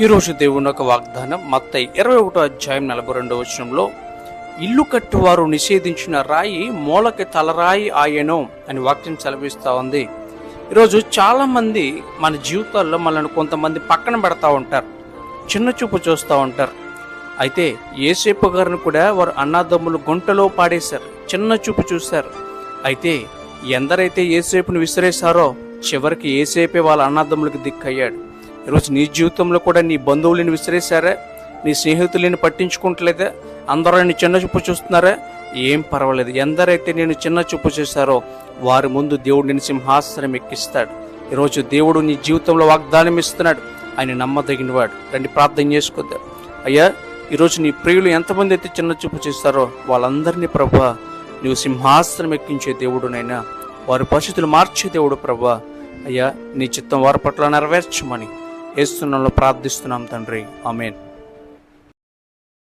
ఈరోజు దేవుని ఒక వాగ్దానం మత్తయి 21:42 ఇల్లు కట్టువారు నిషేధించిన రాయి మూలకి తలరాయి ఆయనో అని వాక్యం సెలవిస్తూ ఉంది. ఈరోజు చాలామంది మన జీవితాల్లో మనల్ని కొంతమంది పక్కన పెడతా ఉంటారు, చిన్న చూపు చూస్తూ ఉంటారు. అయితే యేసేపు గారిని కూడా వారు అన్నాదమ్ములు గుంటలో పాడేశారు, చిన్న చూపు చూశారు. అయితే ఎందరైతే యేసేపుని విసిరేశారో చివరికి యేసేపే వాళ్ళ అన్నాదమ్ములకు దిక్కయ్యాడు. ఈరోజు నీ జీవితంలో కూడా నీ బంధువులను విసిరేశారా, నీ స్నేహితులను పట్టించుకుంటలేదా, అందరూ నేను చిన్న చూపు చూస్తున్నారా? ఏం పర్వాలేదు. ఎందరైతే నేను చిన్న చూపు చేశారో వారి ముందు దేవుడు నేను సింహాసనం ఎక్కిస్తాడు. ఈరోజు దేవుడు నీ జీవితంలో వాగ్దానం ఇస్తున్నాడు. ఆయన నమ్మదగినవాడు. రండి ప్రార్థన చేసుకుందాం. అయ్యా, ఈరోజు నీ ప్రియులు ఎంతమంది అయితే చిన్న చూపు చేస్తారో వాళ్ళందరినీ ప్రభువా నువ్వు సింహాసనం ఎక్కించే దేవుడునైనా, వారి పరిస్థితులు మార్చే దేవుడు ప్రభువా. అయ్యా, నీ చిత్తం వారి పట్ల నెరవేర్చమని యేసు నామములో ప్రార్థిస్తున్నాం తండ్రి. ఆమేన్.